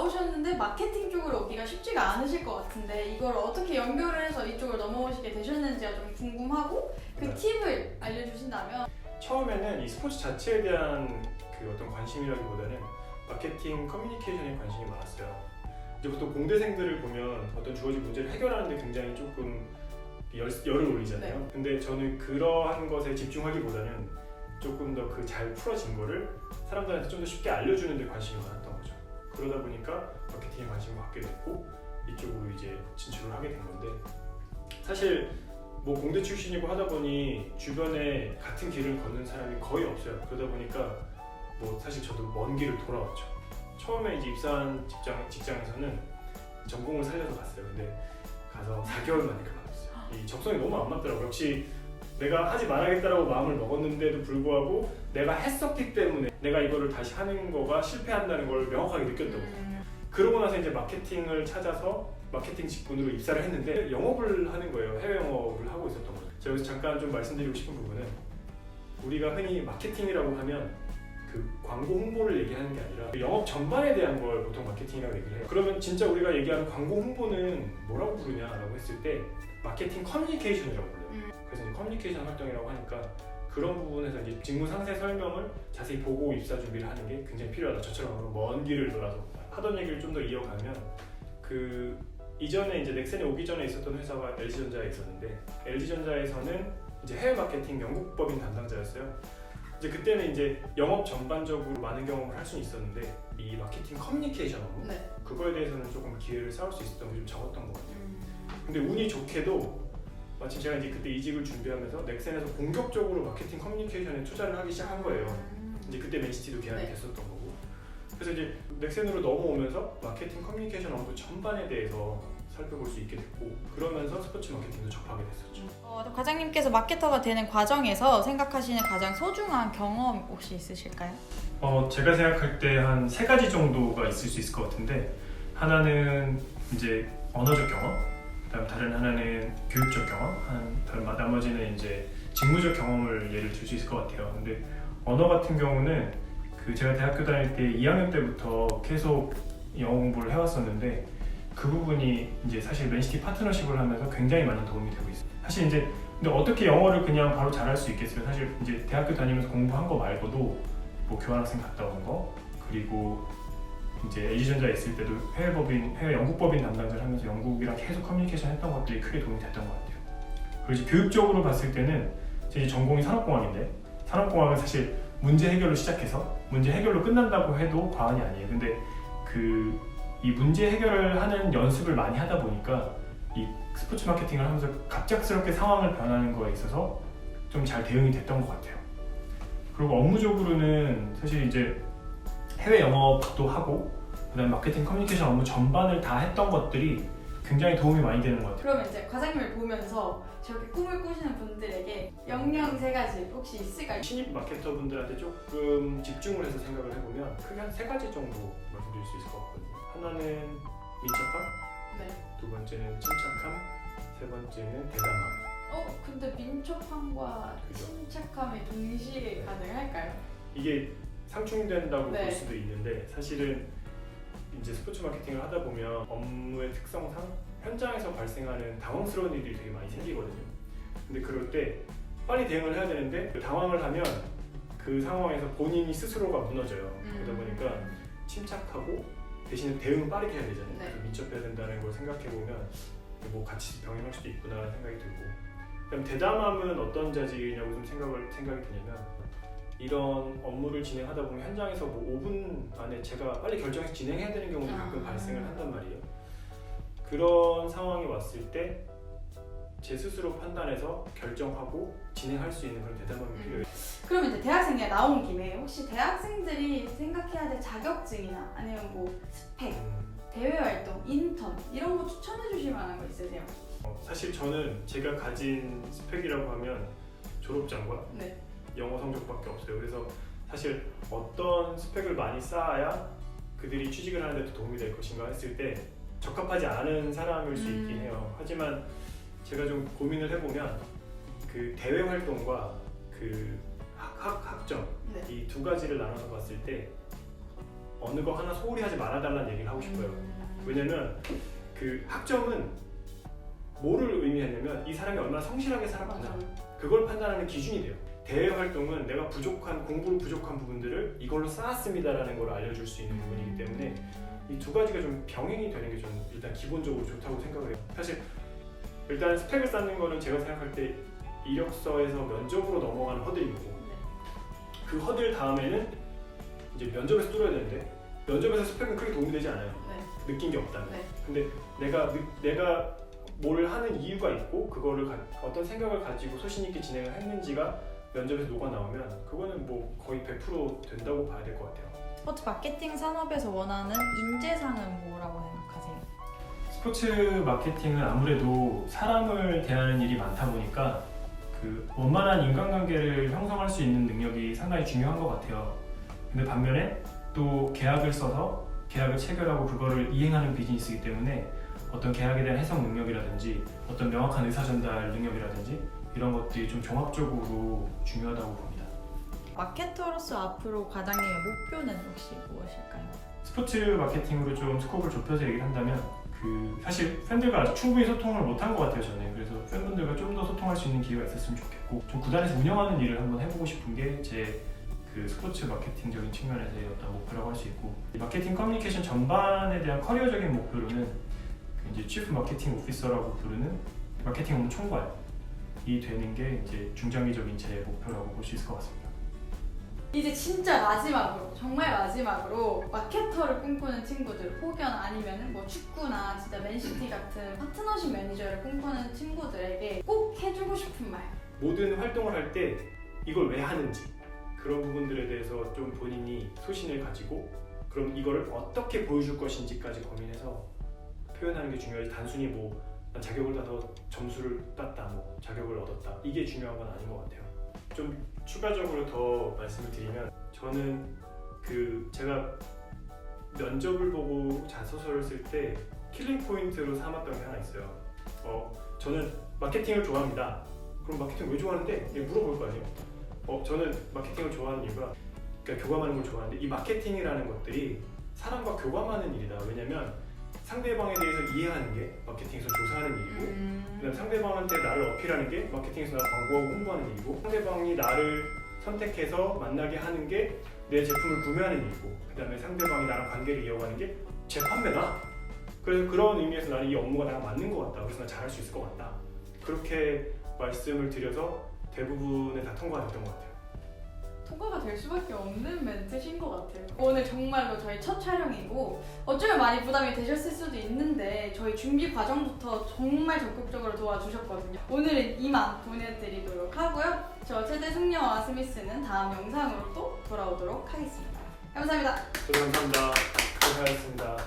나오셨는데 마케팅 쪽으로 오기가 쉽지가 않으실 것 같은데 이걸 어떻게 연결을 해서 이쪽으로 넘어오시게 되셨는지가 좀 궁금하고 그 팁을 알려주신다면. 처음에는 이 스포츠 자체에 대한 그 어떤 관심이라기보다는 마케팅 커뮤니케이션에 관심이 많았어요. 이제 보통 공대생들을 보면 어떤 주어진 문제를 해결하는데 굉장히 조금 열을 올리잖아요. 네. 근데 저는 그러한 것에 집중하기보다는 조금 더 그 잘 풀어진 거를 사람들한테 좀 더 쉽게 알려주는 데 관심이 많았던 거죠. 그러다 보니까 마케팅에 관심을 갖게 됐고 이쪽으로 이제 진출을 하게 된 건데, 사실 뭐 공대 출신이고 하다 보니 주변에 같은 길을 걷는 사람이 거의 없어요. 그러다 보니까 뭐 사실 저도 먼 길을 돌아왔죠. 처음에 이제 입사한 직장에서는 전공을 살려서 갔어요. 근데 가서 4개월 만에 그만뒀어요. 이 적성이 너무 안 맞더라고요. 역시 내가 하지 말아야겠다라고 마음을 먹었는데도 불구하고 내가 했었기 때문에 내가 이거를 다시 하는 거가 실패한다는 걸 명확하게 느꼈던 거예요. 그러고 나서 이제 마케팅을 찾아서 마케팅 직군으로 입사를 했는데 영업을 하는 거예요. 해외 영업을 하고 있었던 거죠. 제가 여기서 잠깐 좀 말씀드리고 싶은 부분은, 우리가 흔히 마케팅이라고 하면 그 광고 홍보를 얘기하는 게 아니라 영업 전반에 대한 걸 보통 마케팅이라고 얘기를 해요. 그러면 진짜 우리가 얘기하는 광고 홍보는 뭐라고 부르냐라고 했을 때 마케팅 커뮤니케이션이라고 불러요. 그래서 이제 커뮤니케이션 활동이라고 하니까 그런 부분에서 이제 직무 상세 설명을 자세히 보고 입사 준비를 하는 게 굉장히 필요하다. 저처럼 먼 길을 돌아서 하던 얘기를 좀 더 이어가면, 그 이전에 이제 넥센에 오기 전에 있었던 회사가 LG전자에 있었는데, LG전자에서는 이제 해외 마케팅 영국법인 담당자였어요. 이제 그때는 이제 영업 전반적으로 많은 경험을 할 수는 있었는데 이 마케팅 커뮤니케이션 업무, 네. 그거에 대해서는 조금 기회를 쌓을 수 있었던 게 좀 적었던 것 같아요. 근데 운이 좋게도 마침 제가 이제 그때 이직을 준비하면서 넥센에서 본격적으로 마케팅 커뮤니케이션에 투자를 하기 시작한 거예요. 이제 그때 맨시티도 계약이 네. 됐었던 거고. 그래서 이제 넥센으로 넘어오면서 마케팅 커뮤니케이션 업무 전반에 대해서 살펴볼 수 있게 됐고, 그러면서 스포츠 마케팅도 접하게 됐었죠. 과장님께서 마케터가 되는 과정에서 생각하시는 가장 소중한 경험 혹시 있으실까요? 제가 생각할 때 한 3가지 정도가 있을 수 있을 것 같은데, 하나는 이제 언어적 경험, 그다음 다른 하나는 교육적 경험, 나머지는 이제 직무적 경험을 예를 들 수 있을 것 같아요. 근데 언어 같은 경우는 제가 대학교 다닐 때 2학년 때부터 계속 영어 공부를 해왔었는데, 그 부분이 이제 사실 맨시티 파트너십을 하면서 굉장히 많은 도움이 되고 있어요. 사실 이제 근데 어떻게 영어를 그냥 바로 잘할 수 있겠어요? 사실 이제 대학교 다니면서 공부한 거 말고도 뭐 교환학생 갔다 온 거, 그리고 이제 LG전자에 있을 때도 해외 영국법인 담당자를 하면서 영국이랑 계속 커뮤니케이션 했던 것들이 크게 도움이 됐던 것 같아요. 그리고 이제 교육적으로 봤을 때는 제 전공이 산업공학인데, 산업공학은 사실 문제 해결로 시작해서 문제 해결로 끝난다고 해도 과언이 아니에요. 근데 이 문제 해결을 하는 연습을 많이 하다 보니까 이 스포츠 마케팅을 하면서 갑작스럽게 상황을 변하는 거에 있어서 좀 잘 대응이 됐던 것 같아요. 그리고 업무적으로는 사실 이제 해외 영업도 하고 그다음에 마케팅 커뮤니케이션 업무 전반을 다 했던 것들이 굉장히 도움이 많이 되는 것 같아요. 그러면 이제 과장님을 보면서 저렇게 꿈을 꾸시는 분들에게 영영 3가지 혹시 있을까요? 신입 마케터 분들한테 조금 집중을 해서 생각을 해보면 크게 한 3가지 정도 말씀드릴 수 있을 것 같거든요. 하나는 민첩함, 네. 2번째는 침착함, 3번째는 대담함. 근데 민첩함과 그죠. 침착함이 동시에 가능할까요? 이게 상충된다고 네. 볼 수도 있는데, 사실은 이제 스포츠 마케팅을 하다 보면 업무의 특성상 현장에서 발생하는 당황스러운 일들이 되게 많이 생기거든요. 근데 그럴 때 빨리 대응을 해야 되는데 당황을 하면 그 상황에서 본인이 스스로가 무너져요. 그러다 보니까 침착하고 대신에 대응을 빠르게 해야 되잖아요. 네. 그래서 민첩해야 된다는 걸 생각해보면 뭐 같이 병행할 수도 있구나 생각이 들고, 그다음 대담함은 어떤 자질이냐고 좀 생각이 드냐면, 이런 업무를 진행하다 보면 현장에서 뭐 5분 안에 제가 빨리 결정해서 진행해야 되는 경우도 가끔 발생을 한단 말이에요. 그런 상황이 왔을 때 제 스스로 판단해서 결정하고 진행할 수 있는 그런 대담함이 필요해요. 그럼 이제 대학생이 나온 김에 혹시 대학생들이 생각해야 될 자격증이나 아니면 뭐 스펙, 대외 활동, 인턴 이런 거 추천해 주실 만한 거 있으세요? 사실 저는 제가 가진 스펙이라고 하면 졸업장과 네. 영어 성적밖에 없어요. 그래서 사실 어떤 스펙을 많이 쌓아야 그들이 취직을 하는 데 도움이 될 것인가 했을 때 적합하지 않은 사람일 수 있긴 해요. 하지만 제가 좀 고민을 해보면 그 대외 활동과 그 학점, 네. 이 2가지를 나눠서 봤을 때 어느 거 하나 소홀히 하지 말아달라는 얘기를 하고 싶어요. 왜냐면 그 학점은 뭐를 의미하냐면 이 사람이 얼마나 성실하게 살았구나, 맞아요. 그걸 판단하는 기준이 돼요. 대외 활동은 내가 공부로 부족한 부분들을 이걸로 쌓았습니다라는 걸 알려줄 수 있는 부분이기 때문에 이 두 가지가 좀 병행이 되는 게 저는 일단 기본적으로 좋다고 생각을 해요. 사실 일단 스펙을 쌓는 거는 제가 생각할 때 이력서에서 면접으로 넘어가는 허들이고, 그 허들 다음에는 이제 면접에서 뚫어야 되는데 면접에서 스펙은 크게 도움이 되지 않아요. 네. 느낀 게 없다면. 네. 근데 내가 뭘 하는 이유가 있고 그거를 어떤 생각을 가지고 소신 있게 진행을 했는지가 면접에서 녹아 나오면 그거는 뭐 거의 100% 된다고 봐야 될 것 같아요. 스포츠 마케팅 산업에서 원하는 인재상은 뭐라고 생각하세요? 스포츠 마케팅은 아무래도 사람을 대하는 일이 많다 보니까 그 원만한 인간관계를 형성할 수 있는 능력이 상당히 중요한 것 같아요. 근데 반면에 또 계약을 써서 계약을 체결하고 그거를 이행하는 비즈니스이기 때문에 어떤 계약에 대한 해석 능력이라든지 어떤 명확한 의사 전달 능력이라든지 이런 것들이 좀 종합적으로 중요하다고 봅니다. 마케터로서 앞으로 과장님의 목표는 혹시 무엇일까요? 스포츠 마케팅으로 좀 스코프를 좁혀서 얘기를 한다면 그 사실 팬들과 아직 충분히 소통을 못한 것 같아요 저는. 그래서 팬분들과 좀 더 소통할 수 있는 기회가 있었으면 좋겠고, 좀 구단에서 운영하는 일을 한번 해보고 싶은 게 제 그 스포츠 마케팅적인 측면에서의 어떤 목표라고 할 수 있고, 이 마케팅 커뮤니케이션 전반에 대한 커리어적인 목표로는 이제 치프 마케팅 오피서라고 부르는 마케팅 업무 총괄이 되는 게 이제 중장기적인 제 목표라고 볼 수 있을 것 같습니다. 이제 진짜 마지막으로, 정말 마지막으로 마케터를 꿈꾸는 친구들, 혹은 아니면은 뭐 축구나 진짜 맨시티 같은 파트너십 매니저를 꿈꾸는 친구들에게 꼭 해주고 싶은 말. 모든 활동을 할 때 이걸 왜 하는지 그런 부분들에 대해서 좀 본인이 소신을 가지고 그럼 이거를 어떻게 보여줄 것인지까지 고민해서 표현하는 게 중요하지, 단순히 뭐 난 자격을 따서 점수를 땄다, 뭐 자격을 얻었다, 이게 중요한 건 아닌 것 같아요. 좀 추가적으로 더 말씀을 드리면, 저는 그 제가 면접을 보고 자소서를 쓸 때 킬링 포인트로 삼았던 게 하나 있어요. 저는 마케팅을 좋아합니다. 그럼 마케팅 왜 좋아하는데? 이렇게 물어볼 거 아니에요. 저는 마케팅을 좋아하는 이유가, 그러니까 교감하는 걸 좋아하는데 이 마케팅이라는 것들이 사람과 교감하는 일이다. 왜냐면 상대방에 대해서 이해하는 게 마케팅에서 조사하는 일이고, 그다음 상대방한테 나를 어필하는 게 마케팅에서 나를 광고하고 홍보하는 일이고, 상대방이 나를 선택해서 만나게 하는 게 내 제품을 구매하는 일이고, 그다음에 상대방이 나랑 관계를 이어가는 게 제 판매다. 그래서 그런 의미에서 나는 이 업무가 나랑 맞는 것 같다. 그래서 나 잘할 수 있을 것 같다. 그렇게 말씀을 드려서 대부분의 다 통과가 됐던 것 같아요. 통과가 될 수밖에 없는 멘트신 것 같아요. 오늘 정말로 저희 첫 촬영이고 어쩌면 많이 부담이 되셨을 수도 있는데 저희 준비 과정부터 정말 적극적으로 도와주셨거든요. 오늘은 이만 보내드리도록 하고요. 저 최대 승려와 스미스는 다음 영상으로 또 돌아오도록 하겠습니다. 감사합니다. 저도 감사합니다. 고생하셨습니다.